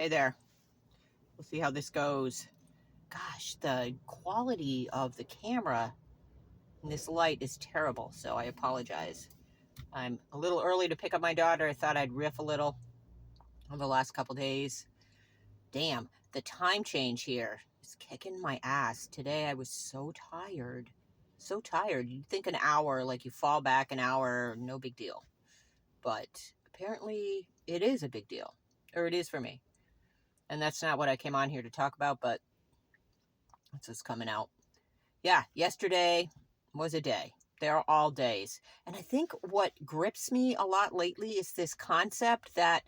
Hey there. We'll see how this goes. Gosh, the quality of the camera in this light is terrible, so I apologize. I'm a little early to pick up my daughter. I thought I'd riff a little on the last couple days. Damn, the time change here is kicking my ass. Today I was so tired. So tired. You'd think an hour, like you fall back an hour, no big deal. But apparently it is a big deal. Or it is for me. And that's not what I came on here to talk about, but that's what's coming out. Yeah, yesterday was a day. They're all days. And I think what grips me a lot lately is this concept that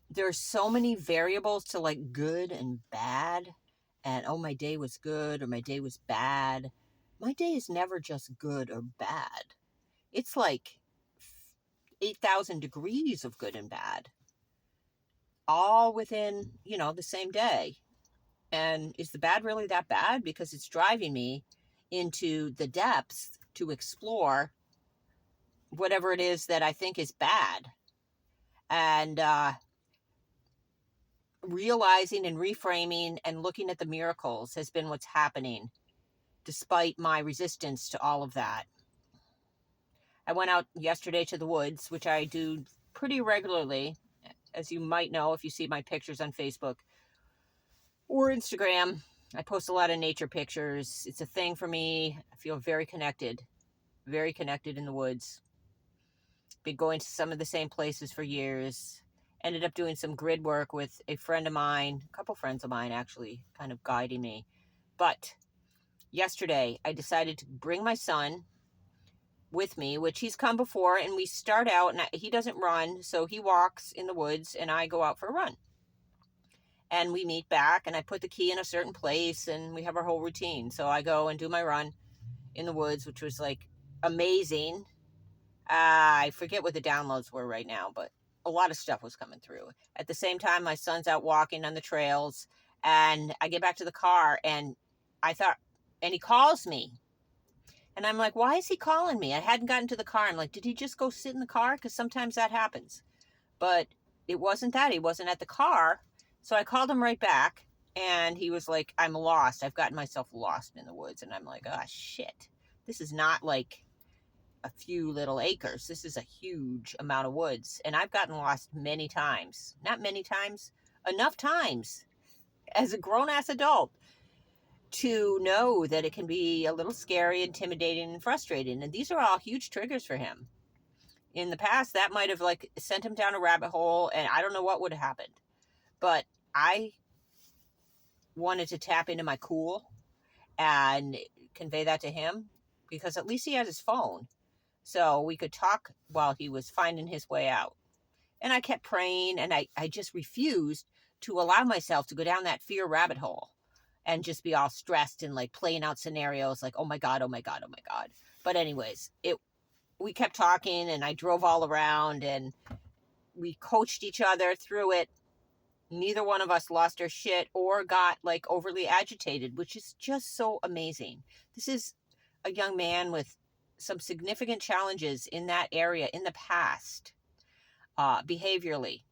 there's so many variables to like good and bad. And oh, my day was good or my day was bad. My day is never just good or bad. It's like 8,000 degrees of good and bad, all within, the same day. And is the bad really that bad? Because it's driving me into the depths to explore whatever it is that I think is bad. And realizing and reframing and looking at the miracles has been what's happening, despite my resistance to all of that. I went out yesterday to the woods, which I do pretty regularly, as you might know if you see my pictures on Facebook or Instagram. I post a lot of nature pictures. It's a thing for me. I feel very connected in the woods. Been going to some of the same places for years. Ended up doing some grid work with a friend of mine, a couple friends of mine actually, kind of guiding me. But yesterday I decided to bring my son with me, which he's come before, and we start out, and he doesn't run, so he walks in the woods and I go out for a run. And we meet back, and I put the key in a certain place, and we have our whole routine. So I go and do my run in the woods, which was like amazing. I forget what the downloads were right now, but a lot of stuff was coming through. At the same time, my son's out walking on the trails, and I get back to the car, and he calls me. And I'm like, why is he calling me? I hadn't gotten to the car. I'm like, did he just go sit in the car? Because sometimes that happens. But it wasn't that. He wasn't at the car. So I called him right back, and he was like, I'm lost. I've gotten myself lost in the woods. And I'm like, oh, shit. This is not like a few little acres. This is a huge amount of woods. And I've gotten lost many times. Not many times, enough times as a grown-ass adult to know that it can be a little scary, intimidating, and frustrating. And these are all huge triggers for him. In the past, that might have like sent him down a rabbit hole, and I don't know what would have happened. But I wanted to tap into my cool and convey that to him, because at least he has his phone. So we could talk while he was finding his way out. And I kept praying, and I just refused to allow myself to go down that fear rabbit hole and just be all stressed and like playing out scenarios like, oh my God, oh my God, oh my God. But anyways, we kept talking, and I drove all around, and we coached each other through it. Neither one of us lost our shit or got like overly agitated, which is just so amazing. This is a young man with some significant challenges in that area in the past, behaviorally.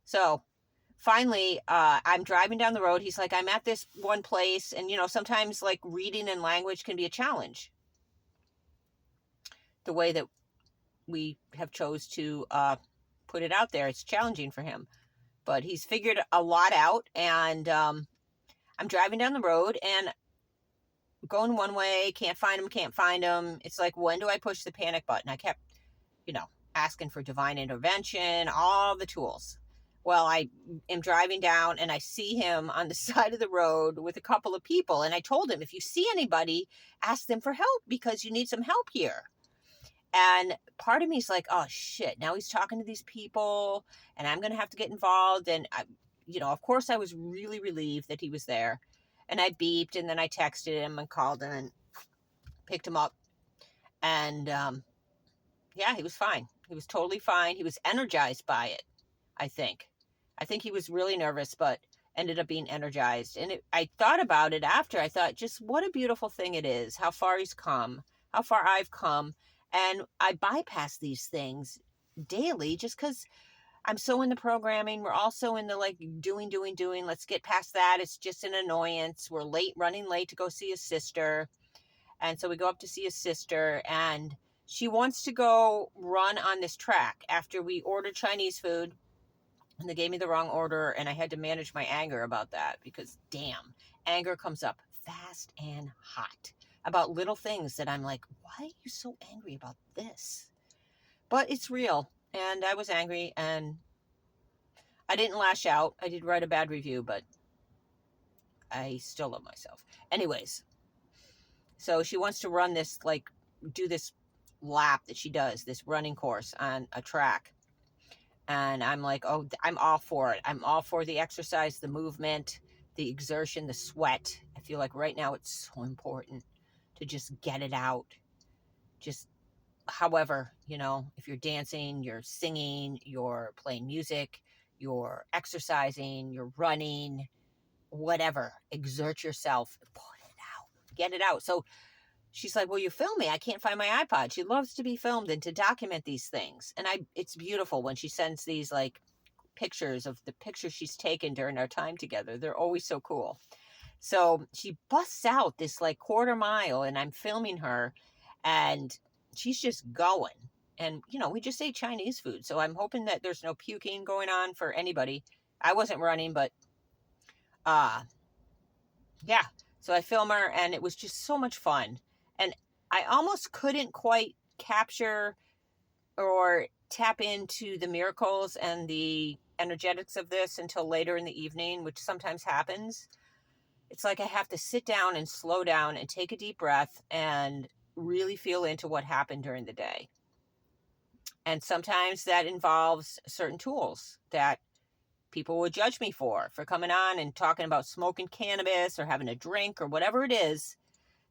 So finally, I'm driving down the road. He's like, I'm at this one place. And, sometimes like reading and language can be a challenge. The way that we have chose to put it out there, it's challenging for him. But he's figured a lot out. And I'm driving down the road and going one way, can't find him. It's like, when do I push the panic button? I kept, asking for divine intervention, all the tools. Well, I am driving down, and I see him on the side of the road with a couple of people. And I told him, if you see anybody, ask them for help, because you need some help here. And part of me is like, oh shit, now he's talking to these people, and I'm going to have to get involved. And of course I was really relieved that he was there. And I beeped, and then I texted him and called him and picked him up. And yeah, he was fine. He was totally fine. He was energized by it, I think. I think he was really nervous, but ended up being energized. And I thought about it after. I thought, just what a beautiful thing it is, how far he's come, how far I've come. And I bypass these things daily just because I'm so in the programming. We're also in the like doing. Let's get past that. It's just an annoyance. We're running late to go see a sister. And so we go up to see his sister, and she wants to go run on this track after we ordered Chinese food, and they gave me the wrong order, and I had to manage my anger about that because damn, anger comes up fast and hot about little things that I'm like, why are you so angry about this? But it's real, and I was angry, and I didn't lash out. I did write a bad review, but I still love myself. Anyways, so she wants to run this, like, do this lap that she does, this running course on a track. And I'm like, oh, I'm all for it. I'm all for the exercise, the movement, the exertion, the sweat. I feel like right now it's so important to just get it out. Just, however, if you're dancing, you're singing, you're playing music, you're exercising, you're running, whatever, exert yourself, put it out, get it out. So she's like, will you film me? I can't find my iPod. She loves to be filmed and to document these things. And it's beautiful when she sends these like pictures of the pictures she's taken during our time together. They're always so cool. So she busts out this like quarter mile, and I'm filming her, and she's just going. And, we just ate Chinese food. So I'm hoping that there's no puking going on for anybody. I wasn't running, but yeah. So I film her, and it was just so much fun. And I almost couldn't quite capture or tap into the miracles and the energetics of this until later in the evening, which sometimes happens. It's like I have to sit down and slow down and take a deep breath and really feel into what happened during the day. And sometimes that involves certain tools that people would judge me for coming on and talking about smoking cannabis or having a drink or whatever it is,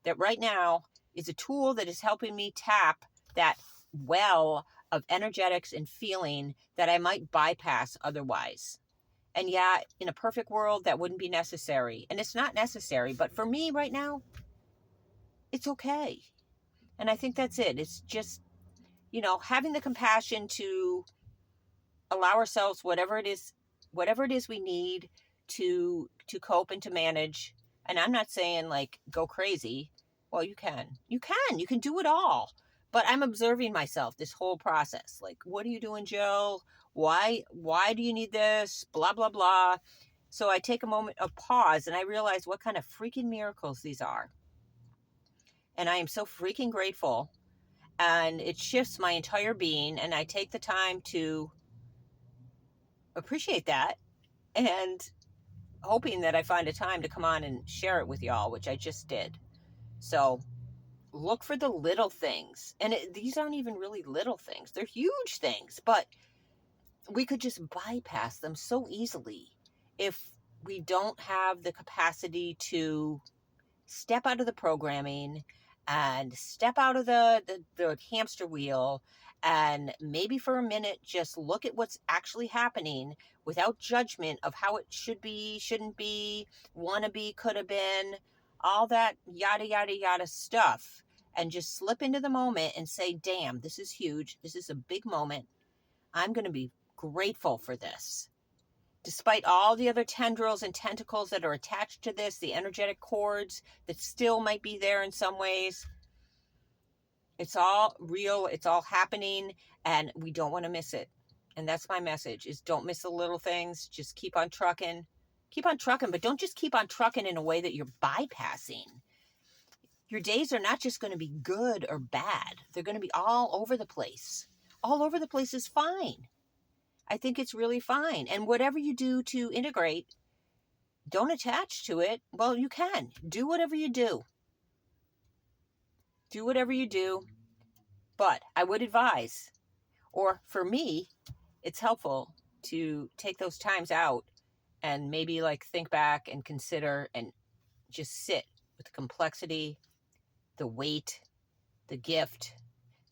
that right now is a tool that is helping me tap that well of energetics and feeling that I might bypass otherwise. And yeah, in a perfect world, that wouldn't be necessary. And it's not necessary, but for me right now, it's okay. And I think that's it. It's just, having the compassion to allow ourselves whatever it is we need to cope and to manage. And I'm not saying like go crazy. Well, you can do it all. But I'm observing myself this whole process. Like, what are you doing, Jill? Why do you need this? Blah, blah, blah. So I take a moment of pause, and I realize what kind of freaking miracles these are. And I am so freaking grateful. And it shifts my entire being. And I take the time to appreciate that, and hoping that I find a time to come on and share it with y'all, which I just did. So look for the little things. And these aren't even really little things. They're huge things, but we could just bypass them so easily if we don't have the capacity to step out of the programming and step out of the hamster wheel, and maybe for a minute just look at what's actually happening without judgment of how it should be, shouldn't be, wanna be, could have been, all that yada yada yada stuff, and just slip into the moment and say, damn, this is huge, this is a big moment, I'm going to be grateful for this. Despite all the other tendrils and tentacles that are attached to this, the energetic cords that still might be there in some ways, it's all real, it's all happening, and we don't want to miss it. And that's my message, is don't miss the little things. Just keep on trucking. Keep on trucking, but don't just keep on trucking in a way that you're bypassing. Your days are not just going to be good or bad. They're going to be all over the place. All over the place is fine. I think it's really fine. And whatever you do to integrate, don't attach to it. Well, you can. Do whatever you do. Do whatever you do. But I would advise, or for me, it's helpful to take those times out and maybe like think back and consider and just sit with the complexity, the weight, the gift,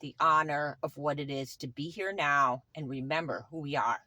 the honor of what it is to be here now and remember who we are.